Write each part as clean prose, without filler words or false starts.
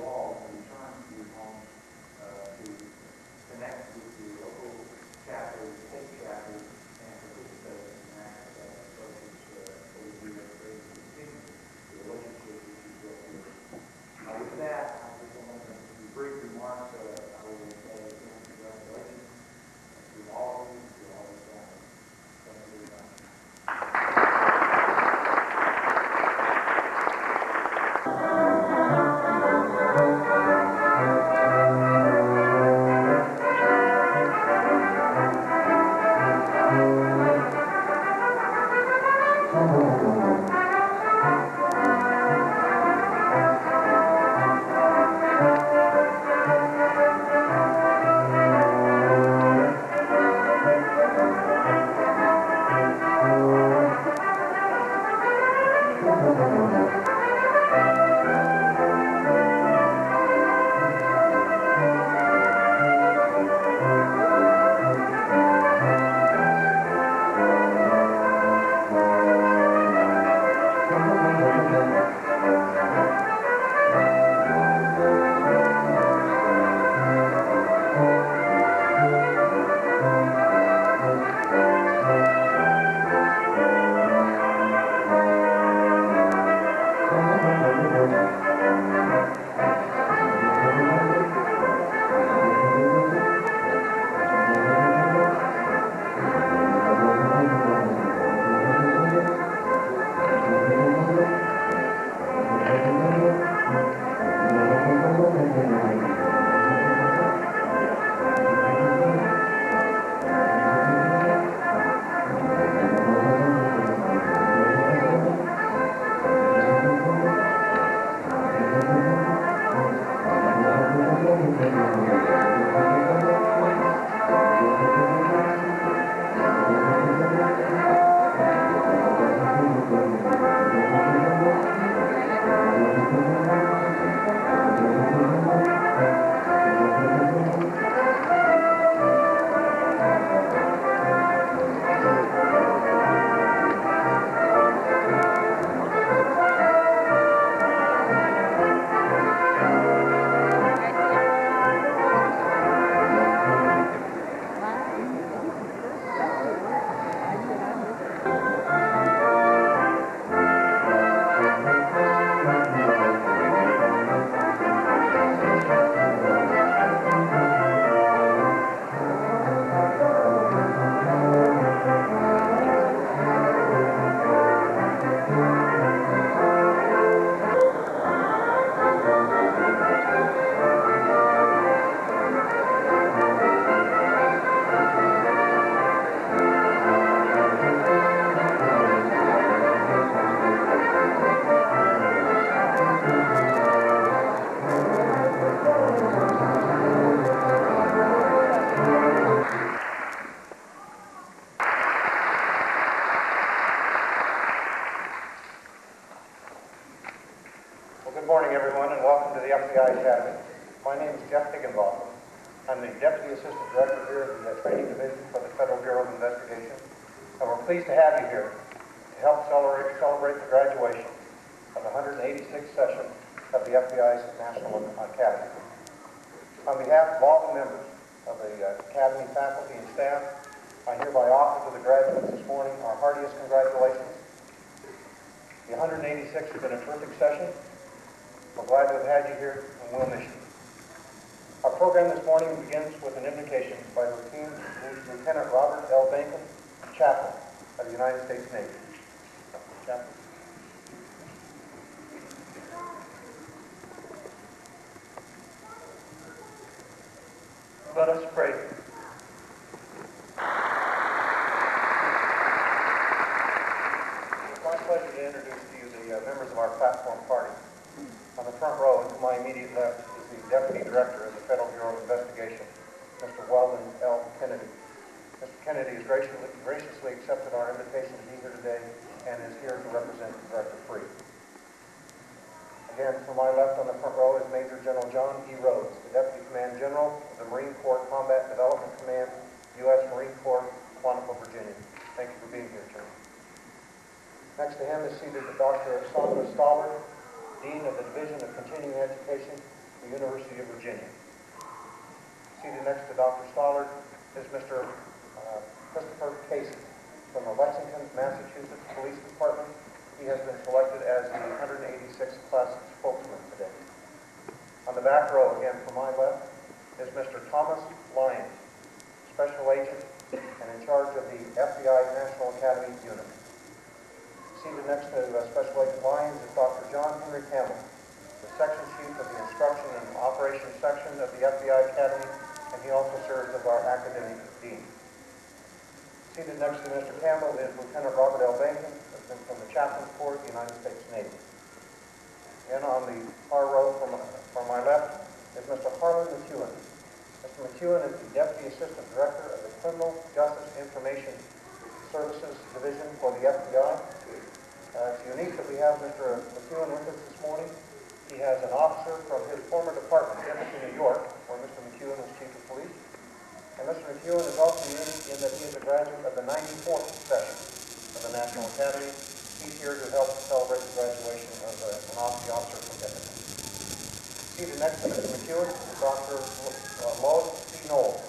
all to return to your homes to connect with the local chapters, state chapters, and participate in access approaches so that we are able to continue the relationship which is built here. With that, I just want to make some brief remarks. I will say again, congratulations to all of you, to all the staff. Thank you very much. Good morning, everyone, and welcome to the FBI Academy. My name is Jeff Higginbotham. I'm the Deputy Assistant Director here of the Training Division for the Federal Bureau of Investigation, and we're pleased to have you here to help celebrate the graduation of the 186th session of the FBI's National Academy. On behalf of all the members of the Academy faculty and staff, I hereby offer to the graduates this morning our heartiest congratulations. The 186th has been a terrific session. We're glad to have had you here, and we'll miss you. Our program this morning begins with an invocation by Lieutenant Robert L. Bacon, Chaplain of the United States Navy. Chaplain. Let us pray. It's my pleasure to introduce to you the members of our platform party. On the front row, and to my immediate left, is the Deputy Director of the Federal Bureau of Investigation, Mr. Weldon L. Kennedy. Mr. Kennedy has graciously accepted our invitation to be here today and is here to represent Director Freeh. Again, to my left on the front row is Major General John E. Rhodes, the Deputy Command General of the Marine Corps Combat Development Command, U.S. Marine Corps, Quantico, Virginia. Thank you for being here, General. Next to him is seated Dr. Sandra Stoller, Dean of the Division of Continuing Education the University of Virginia. Seated next to Dr. Stollard is Mr. Christopher Casey from the Lexington, Massachusetts Police Department. He has been selected as the 186th class spokesman today. On the back row, again from my left, is Mr. Thomas Lyons, Special Agent and in charge of the FBI National Academy unit. Seated next to Special Agent Lyons is Dr. John Henry Campbell, the Section Chief of the Instruction and Operations Section of the FBI Academy, and he also serves as our Academic Dean. Seated next to Mr. Campbell is Lieutenant Robert L. Bacon, from the Chaplain Corps of the United States Navy. And on the far row from my left is Mr. Harlan McEwen. Mr. McEwen is the Deputy Assistant Director of the Criminal Justice Information Services Division for the FBI. It's unique that we have Mr. McEwen with us this morning. He has an officer from his former department, Edmonton, New York, where Mr. McEwen was Chief of Police. And Mr. McEwen is also unique in that he is a graduate of the 94th session of the National Academy. He's here to help celebrate the graduation of an officer from Edmonton. Seated next to Mr. McEwen is Dr. Lois C. Knowles.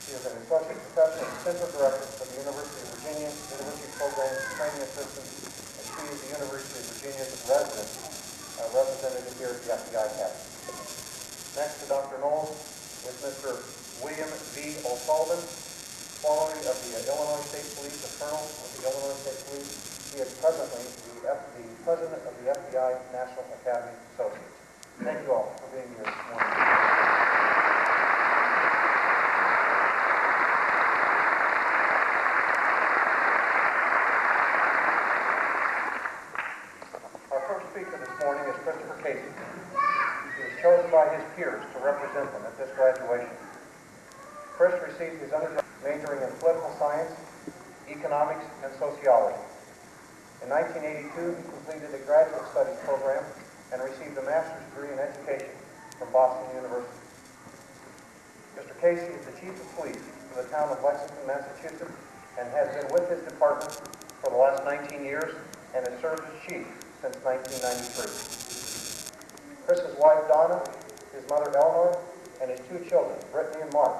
She is an Associate Professor and Center Director for the University of Virginia University Program Training Assistant, and she is the University of Virginia's resident representative here at the FBI Academy. Next to Dr. Knowles is Mr. William V. O'Sullivan, formerly of the Illinois State Police, a colonel with the Illinois State Police. He is presently the President of the FBI National Academy Associates. Thank you all for being here this morning. Our first speaker this morning is Christopher Casey. He was chosen by his peers to represent them at this graduation. Chris received his undergraduate majoring in political science, economics, and sociology. In 1982, he completed a graduate studies program and received a master's degree in education from Boston University. Mr. Casey is the Chief of Police for the town of Lexington, Massachusetts, and has been with his department for the last 19 years and has served as chief since 1993. Chris's wife, Donna, his mother, Eleanor, and his two children, Brittany and Mark,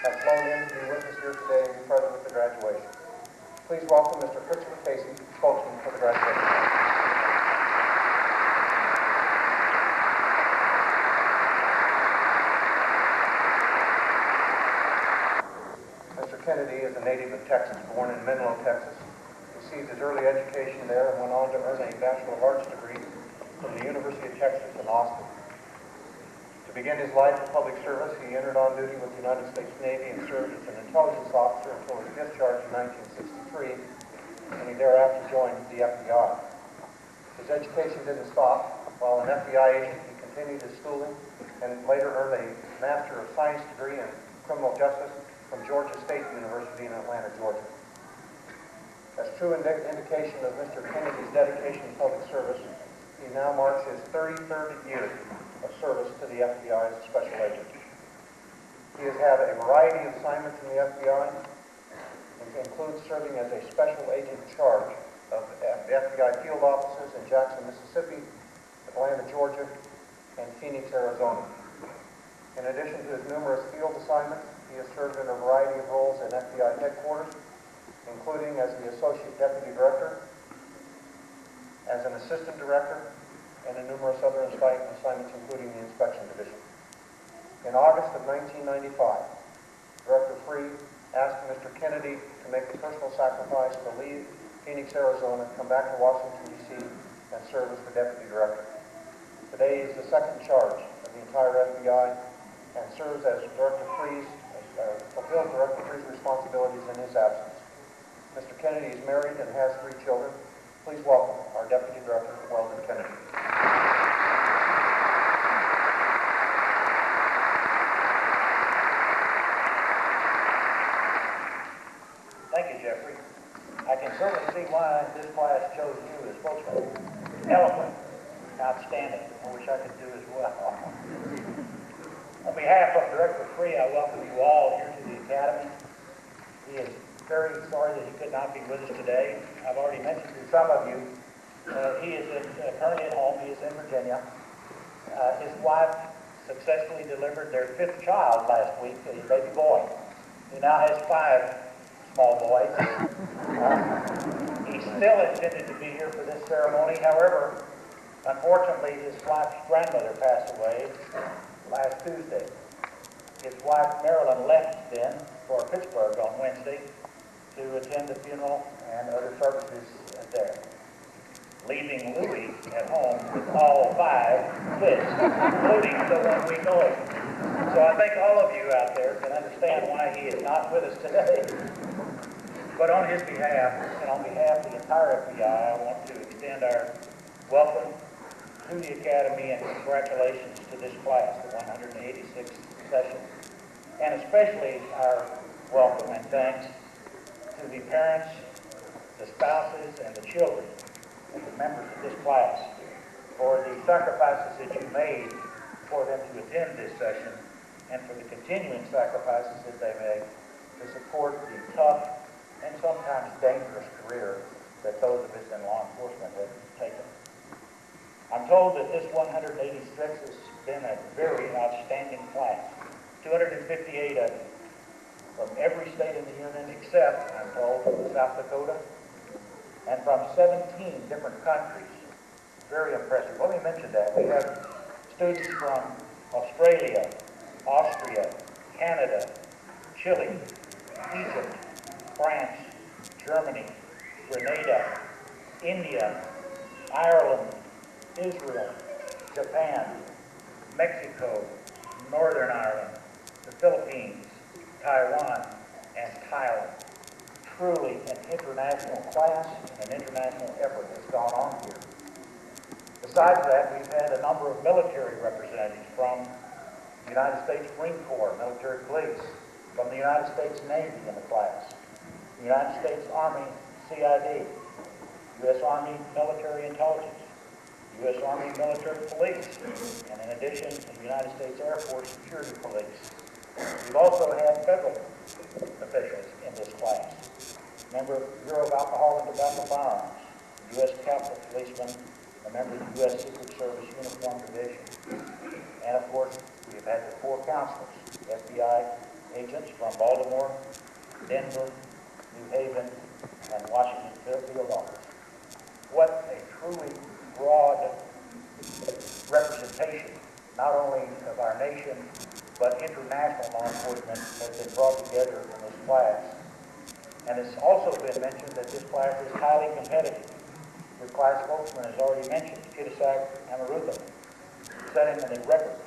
have flown in to be with us here today and be present at the graduation. Please welcome Mr. Christopher Casey, spokesman for the graduation. Mr. Kennedy is a native of Texas, born in Menlo, Texas. Received his early education there and went on to earn a Bachelor of Arts degree from the University of Texas in Austin. To begin his life of public service, he entered on duty with the United States Navy and served as an intelligence officer until his discharge in 1963, and he thereafter joined the FBI. His education didn't stop. While an FBI agent, he continued his schooling and later earned a Master of Science degree in Criminal Justice from Georgia State University in Atlanta, Georgia. As true indication of Mr. Kennedy's dedication to public service, he now marks his 33rd year of service to the FBI as a special agent. He has had a variety of assignments in the FBI, and includes serving as a special agent in charge of the FBI field offices in Jackson, Mississippi, Atlanta, Georgia, and Phoenix, Arizona. In addition to his numerous field assignments, he has served in a variety of roles in FBI headquarters, including as the Associate Deputy Director, as an Assistant Director, and in numerous other assignments, including the Inspection Division. In August of 1995, Director Freeh asked Mr. Kennedy to make the personal sacrifice to leave Phoenix, Arizona, come back to Washington, D.C., and serve as the Deputy Director. Today he is the second charge of the entire FBI and serves as fulfills Director Freeh's responsibilities in his absence. Mr. Kennedy is married and has 3 children. Please welcome our Deputy Director, Weldon Kennedy. Thank you, Jeffrey. I can certainly see why this class chose you as spokesman. Eloquent, outstanding. I wish I could do as well. On behalf of Director Freeh, I welcome you all here to the Academy. He is very sorry that he could not be with us today. I've already mentioned to some of you, he is currently at home. He is in Virginia. His wife successfully delivered their 5th child last week, a baby boy. He now has 5 small boys. He still intended to be here for this ceremony. However, unfortunately, his wife's grandmother passed away last Tuesday. His wife, Marilyn, left then for Pittsburgh on Wednesday to attend the funeral and other services there, leaving Louis at home with all 5 kids, including the 1-week-old. So I think all of you out there can understand why he is not with us today. But on his behalf, and on behalf of the entire FBI, I want to extend our welcome to the Academy and congratulations to this class, the 186th session. And especially our welcome and thanks to the parents, the spouses, and the children of the members of this class for the sacrifices that you made for them to attend this session and for the continuing sacrifices that they made to support the tough and sometimes dangerous career that those of us in law enforcement have taken. I'm told that this 186 has been a very outstanding class. 258 of them from every state in the union except, I'm told, South Dakota, and from 17 different countries. Very impressive. Let me mention that. We have students from Australia, Austria, Canada, Chile, Egypt, France, Germany, Grenada, India, Ireland, Israel, Japan, Mexico, Northern Ireland, the Philippines, Taiwan, and Thailand. Truly an international class and an international effort that's gone on here. Besides that, we've had a number of military representatives from the United States Marine Corps, military police, from the United States Navy in the class, the United States Army CID, U.S. Army Military Intelligence, U.S. Army Military Police, and in addition, the United States Air Force Security Police. We've also had federal officials in this class. Member of the Bureau of Alcohol and Tobacco Firearms, U.S. Capitol Policeman, a member of the U.S. Secret Service Uniform Division. And of course, we have had the 4 counselors, FBI agents from Baltimore, Denver, New Haven, and Washington field office. What a truly broad representation, not only of our nation, but international law enforcement has been brought together in this class. And it's also been mentioned that this class is highly competitive. Your class spokesman has already mentioned Kitasak Amaruta, setting a record,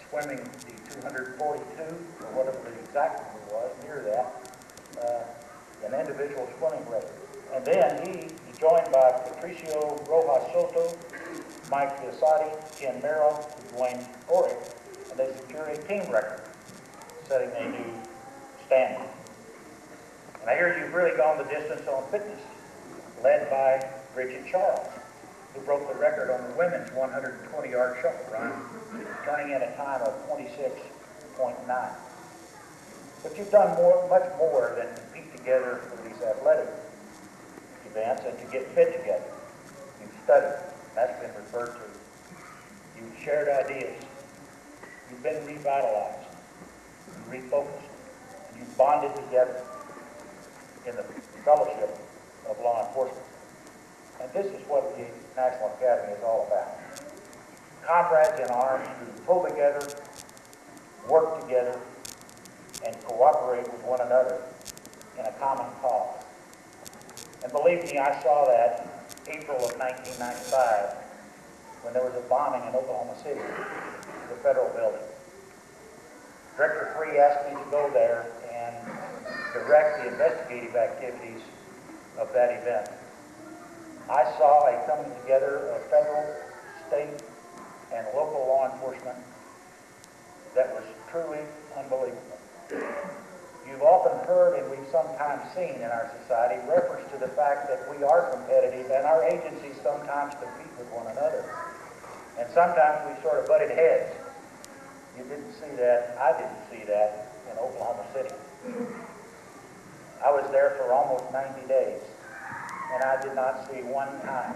swimming the 242, or whatever the exact number was, near that, an individual swimming record. And then he is joined by Patricio Rojas Soto, Mike Fiasati, Ken Merrill, Dwayne Oric, and they secure a team record, setting a new standard. And I hear you've really gone the distance on fitness, led by Bridget Charles, who broke the record on the women's 120-yard shuttle run, turning in a time of 26.9. But you've done much more than compete together for these athletic events and to get fit together. You've studied. That's been referred to. You've shared ideas. You've been revitalized, refocused, and you've bonded together in the fellowship of law enforcement. And this is what the National Academy is all about. Comrades in arms who pull together, work together, and cooperate with one another in a common cause. And believe me, I saw that April of 1995 when there was a bombing in Oklahoma City, the federal building. Director Free asked me to go there and direct the investigative activities of that event. I saw a coming together of federal, state, and local law enforcement that was truly unbelievable. You've often heard, and we've sometimes seen in our society, reference to the fact that we are competitive and our agencies sometimes compete with one another. And sometimes we sort of butted heads. You didn't see that. I didn't see that in Oklahoma City. I was there for almost 90 days, and I did not see one time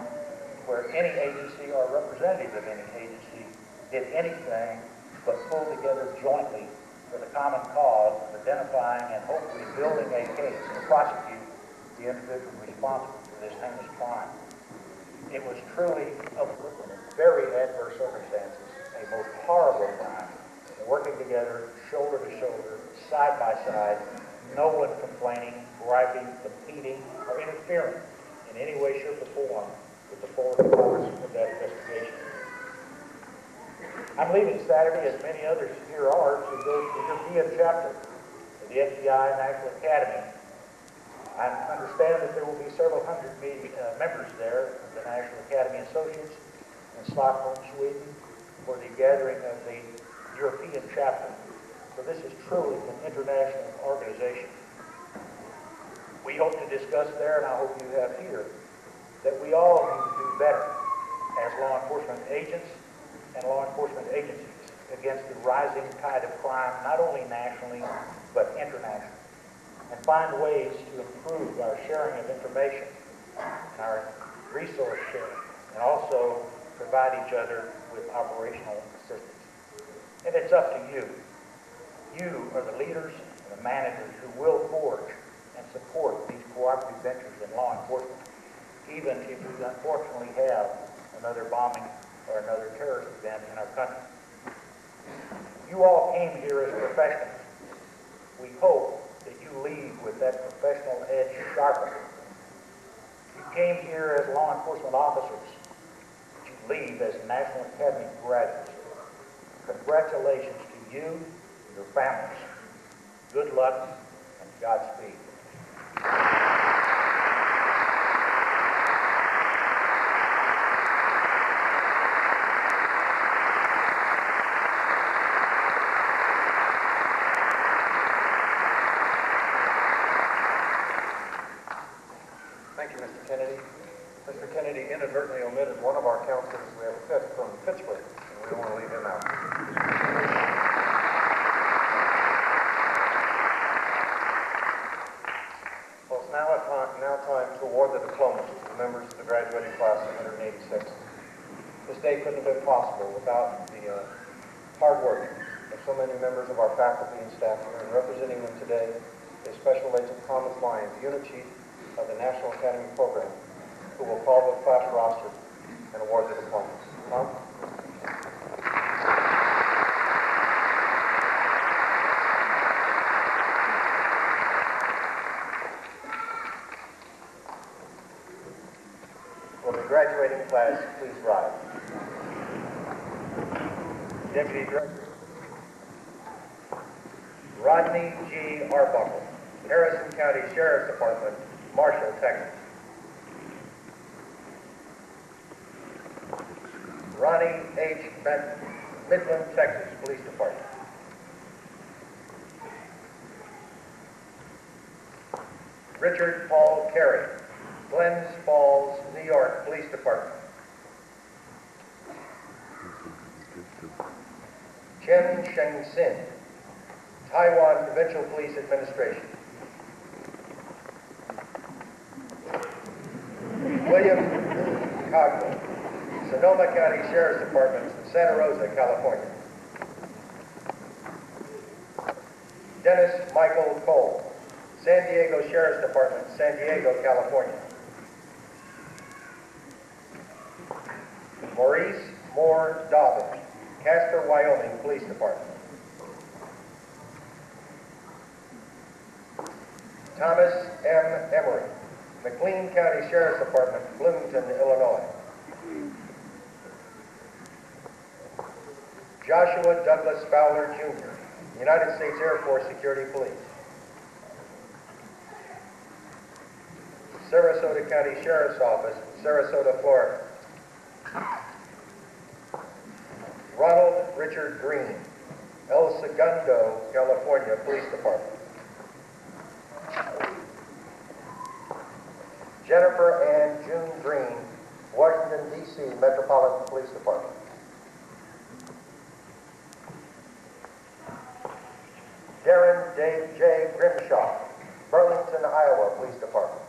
where any agency or representative of any agency did anything but pull together jointly for the common cause of identifying and hopefully building a case to prosecute the individual responsible for this heinous crime. It was truly, under very adverse circumstances, a most horrible crime. Working together, shoulder to shoulder, side by side, no one complaining, griping, competing, or interfering in any way, shape, or form with the forward course of that investigation. I'm leaving Saturday, as many others here are, to go to the European chapter of the FBI National Academy. I understand that there will be several hundred members there of the National Academy Associates in Stockholm, Sweden, for the gathering of the European chapter. So this is truly an international organization. We hope to discuss there, and I hope you have here, that we all need to do better as law enforcement agents and law enforcement agencies against the rising tide of crime, not only nationally, but internationally, and find ways to improve our sharing of information, our resource sharing, and also provide each other with operational assistance. And it's up to you. You are the leaders and the managers who will forge and support these cooperative ventures in law enforcement, even if we unfortunately have another bombing or another terrorist event in our country. You all came here as professionals. We hope that you leave with that professional edge sharpened. You came here as law enforcement officers. You leave as National Academy graduates. Congratulations to you and your families. Good luck and Godspeed. Thank you, Mr. Kennedy. Mr. Kennedy inadvertently omitted one of our counselors. We have a fifth from Pittsburgh, and we don't want to leave him out. Well, it's now time to award the diplomas to the members of the graduating class of 186. This day couldn't have been possible without the hard work of so many members of our faculty and staff here, and representing them today is Special Agent Thomas Lyons, Unit Chief of the National Academy Program, who will call the class roster and award the diplomas. Tom? Will the graduating class please rise? Deputy Director Rodney G. Arbuckle, Harrison County Sheriff's Department, Marshall, Texas. Ronnie H. Benton, Midland, Texas Police Department. Richard Paul Carey, Glens Falls, New York Police Department. Chen Sheng Sin, Taiwan Provincial Police Administration. William Cogwell, Sonoma County Sheriff's Department, Santa Rosa, California. Dennis Michael Cole, San Diego Sheriff's Department, San Diego, California. Maurice Moore Dobbins, Casper, Wyoming Police Department. Thomas M. Emery, McLean County Sheriff's Department, Bloomington, Illinois. Joshua Douglas Fowler, Jr., United States Air Force Security Police. Sarasota County Sheriff's Office, Sarasota, Florida. Ronald Richard Green, El Segundo, California Police Department. Jennifer Ann June Green, Washington, D.C. Metropolitan Police Department. Darren J. Grimshaw, Burlington, Iowa Police Department.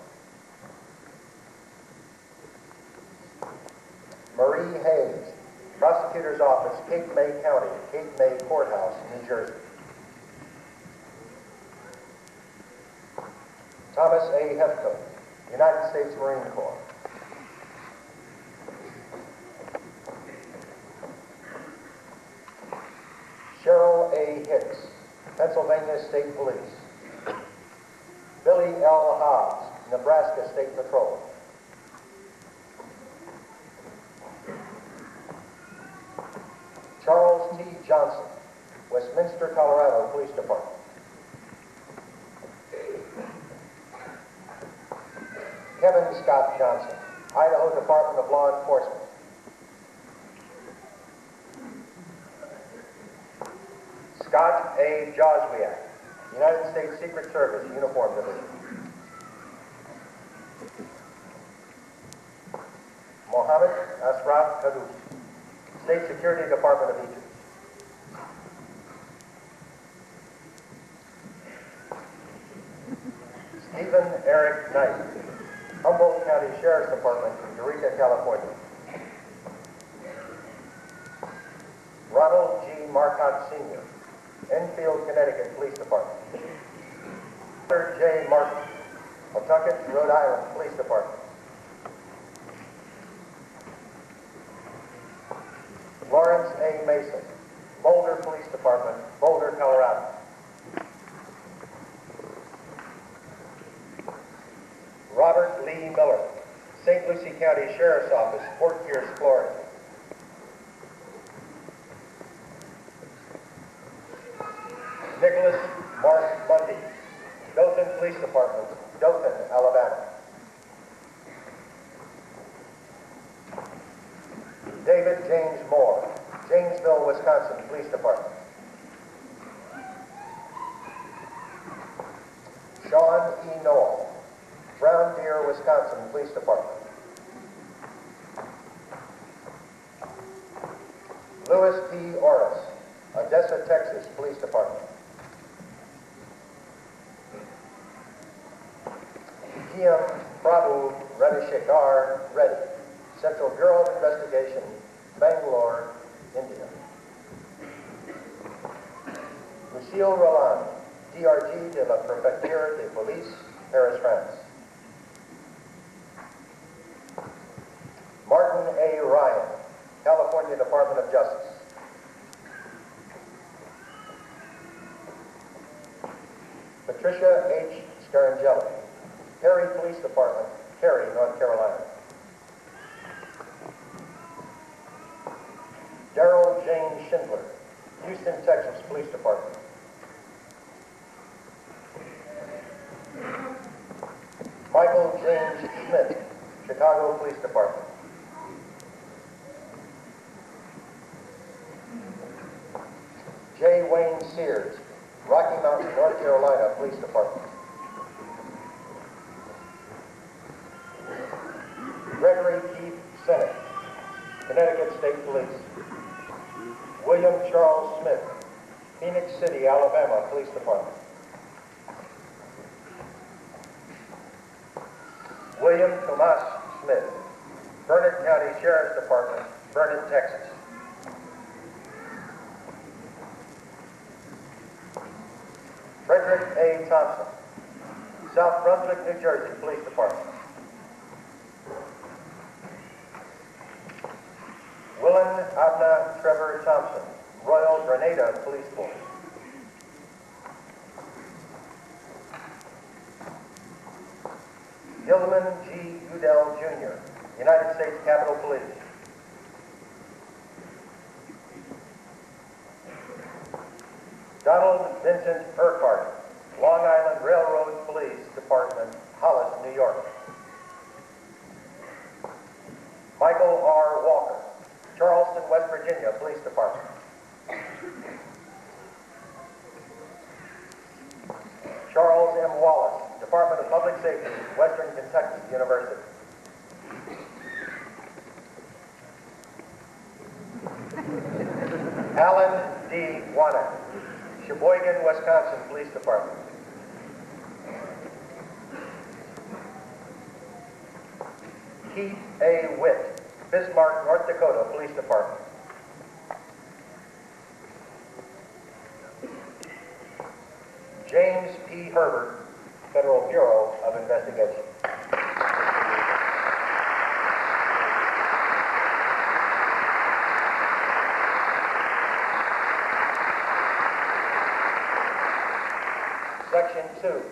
Marie Hayes, Prosecutor's Office, Cape May County, Cape May Courthouse, New Jersey. Thomas A. Hefko, United States Marine Corps. Cheryl A. Hicks, Pennsylvania State Police. Billy L. Hobbs, Nebraska State Patrol. Charles T. Johnson, Westminster, Colorado Police Department. Kevin Scott Johnson, Idaho Department of Law Enforcement. Scott A. Joswiak, United States Secret Service Uniform Division. Mohammed Asraf Kadoof, State Security Department of Egypt. Stephen Eric Knight, Humboldt County Sheriff's Department, Eureka, California. Ronald G. Marcotte Sr., Enfield, Connecticut Police Department. Arthur J. Martin, Pawtucket, Rhode Island Police Department. Lawrence A. Mason, Boulder Police Department, Boulder, Colorado. Robert Lee Miller, St. Lucie County Sheriff's Office, Fort Pierce, Florida. Nicholas Mark Bundy, Dothan Police Department, Dothan, Alabama. David James Moore, Janesville, Wisconsin Police Department. Sean E. Noel, Brown Deer, Wisconsin Police Department. Louis P. Orris, Odessa, Texas Police Department. G.M. Prabhu Ravishekhar Reddy, Central Bureau of Investigation, Bangalore, India. Lucille Roland, DRG de la Préfecture de Police, Paris, France. Martin A. Ryan, California Department of Justice. Patricia H. Scarangelli, Cary Police Department, Cary, North Carolina. Daryl James Schindler, Houston, Texas Police Department. Michael James Smith, Chicago Police Department. J. Wayne Sears, Rocky Mountain, North Carolina Police Department. Gregory Keith Sennett, Connecticut State Police. William Charles Smith, Phoenix City, Alabama Police Department. William Tomas Smith, Burnett County Sheriff's Department, Burnett, Texas. Frederick A. Thompson, South Brunswick, New Jersey Police Department. Willen Abna Trevor Thompson, Royal Grenada Police Force. Gilman G. Udell Jr., United States Capitol Police. Donald Vincent Urquhart, Long Island Railroad Police Department, Hollis, New York. Michael R. Walker, Charleston, West Virginia Police Department. Charles M. Wallace, Department of Public Safety, Western Kentucky University. Alan D. Wanak, Sheboygan, Wisconsin Police Department. Keith A. Witt, Bismarck, North Dakota Police Department. James P. Herbert, Federal Bureau of Investigation. Section 2,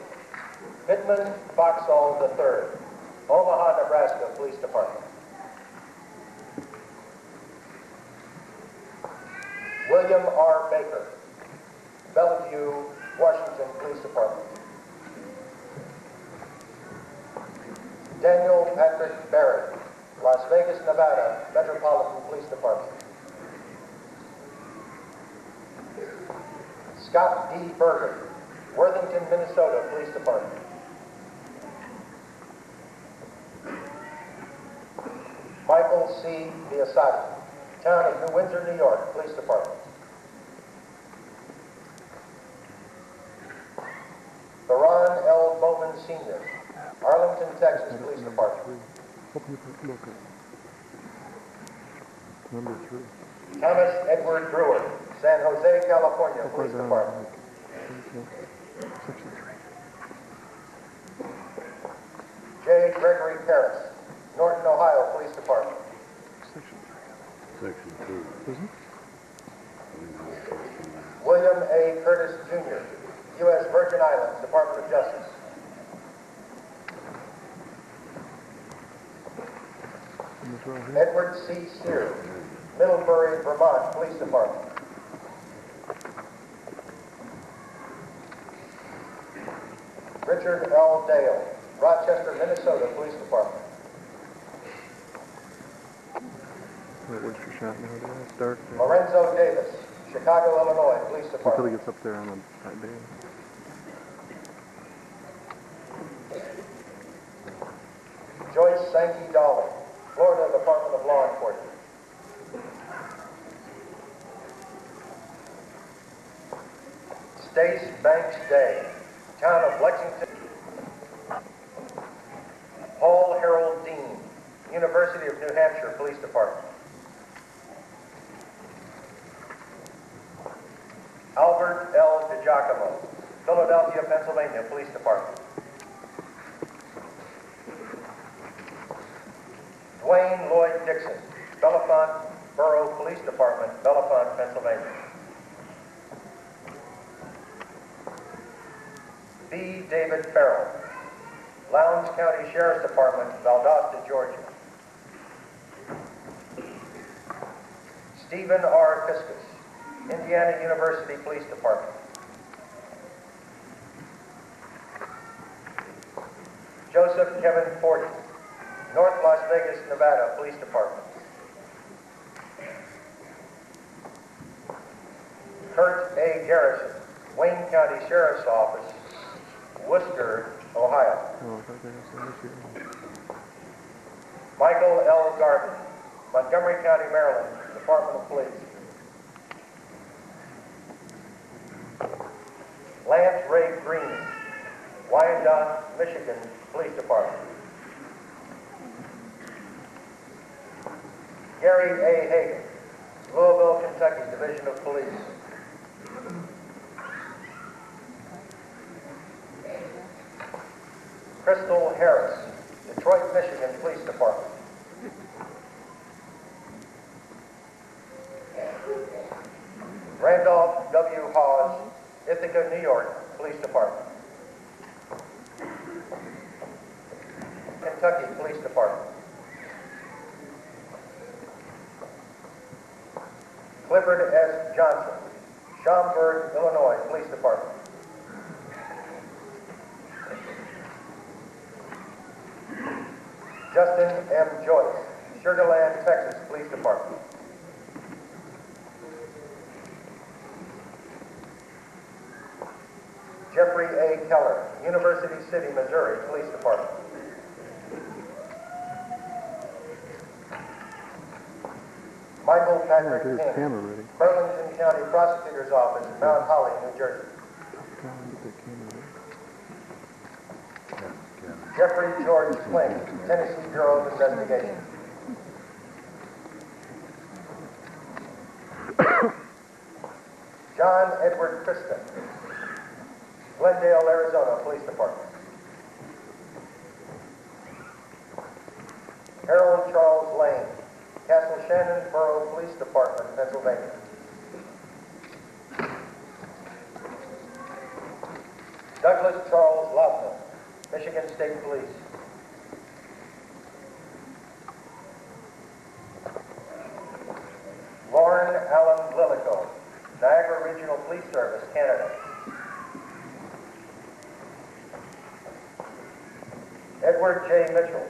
Pittman Foxall III, Omaha, Nebraska Police Department. William R. Baker, Bellevue, Washington Police Department. Daniel Patrick Barrett, Las Vegas, Nevada Metropolitan Police Department. Scott D. Berger, Worthington, Minnesota Police Department. Michael C. Biasotti, Town of New Windsor, New York Police Department. Baron L. Bowman Sr., Arlington, Texas Police Department. Number 3. Thomas Edward Brewer, San Jose, California Police Department. Section 3. J. Gregory Paris, Norton, Ohio Police Department. Section Section 2. 3. Isn't it? William A. Curtis Jr., U.S. Virgin Islands Department of Justice. And this right here. Edward C. Sears, Middlebury, Vermont Police Department. Richard L. Dale, Rochester, Minnesota Police Department. Where's your shot now? It's dark there. Lorenzo Davis, Chicago, Illinois Police Until he Department. gets up there on the right there. Joyce Sankey Dolly, Florida Department of Law Enforcement. Stace Banks Day, Town of Lexington. Paul Harold Dean, University of New Hampshire Police Department. Albert L. DiGiacomo, Philadelphia, Pennsylvania Police Department. Dwayne Lloyd Dixon, Bellefonte Borough Police Department, Bellefonte, Pennsylvania. B. David Farrell, Lowndes County Sheriff's Department, Valdosta, Georgia. Stephen R. Fiskus, Indiana University Police Department. Joseph Kevin Forty, North Las Vegas, Nevada Police Department. Kurt A. Garrison, Wayne County Sheriff's Office, Worcester, Ohio. Oh, I thought there was some issue. Michael L. Garden, Montgomery County, Maryland, Department of Police. Lance Ray Green, Wyandotte, Michigan Police Department. Gary A. Hagan, Louisville, Kentucky Division of Police. Crystal Harris, Detroit, Michigan Police Department. Randolph W. Hawes, Ithaca, New York Police Department. Kentucky Police Department. Clifford S. Johnson, Schaumburg, Illinois Police Department. Justin M. Joyce, Sugar Land, Texas Police Department. Jeffrey A. Keller, University City, Missouri Police Department. Michael Patrick There's the King, camera ready. Burlington County Prosecutor's Office, Mount Holly, New Jersey. Come on, get that camera ready. Jeffrey George Flynn, Tennessee Bureau of Investigation. John Edward Christa, Glendale, Arizona Police Department. Harold Charles Lane, Castle Shannon Borough Police Department, Pennsylvania. Douglas Charles Lautner, Michigan State Police. Lauren Allen Lillico, Niagara Regional Police Service, Canada. Edward J. Mitchell,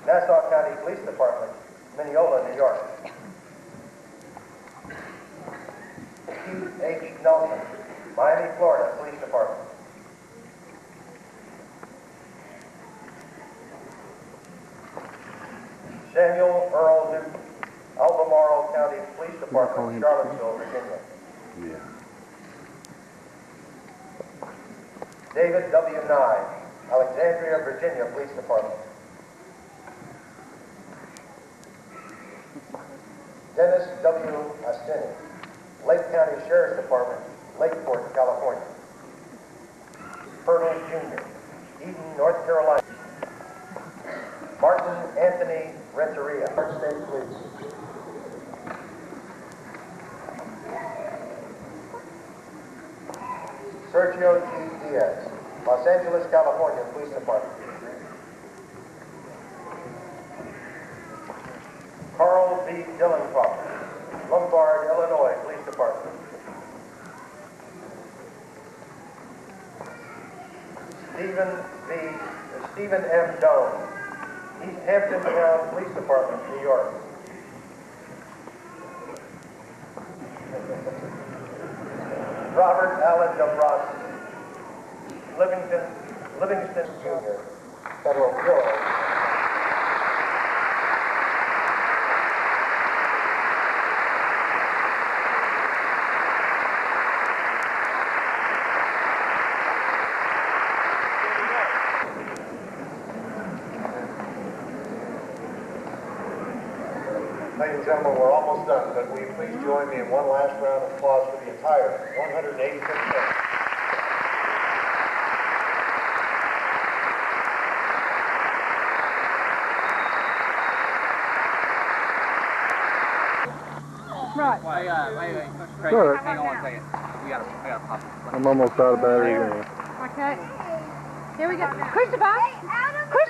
Nassau County Police Department, Mineola, New York. Keith H. Nelson, Miami, Florida Police Department. Samuel Earl Newton, Albemarle County Police Department, Charlottesville, Virginia. Yeah. David W. Nye, Alexandria, Virginia Police Department. Dennis W. Astini, Lake County Sheriff's Department, Lakeport, California. Purtle Jr., Eden, North Carolina. Martin Anthony Renteria, State Police. Sergio G. Diaz, Los Angeles, California Police Department. Carl B. Dillenkopf, Lombard, Illinois Police Department. Stephen M. Doan, East Hampton Town Police Department, New York. Robert Allen Dombrowski, Livingston Jr., Federal Bureau. Ladies and gentlemen, we're almost done, but will you please join me in one last round of applause for the entire 186 men. Right. Wait. Craig, All right. hang on one second. I gotta pop it. I'm almost out of batteries anyway. Okay. Here we go. Christopher!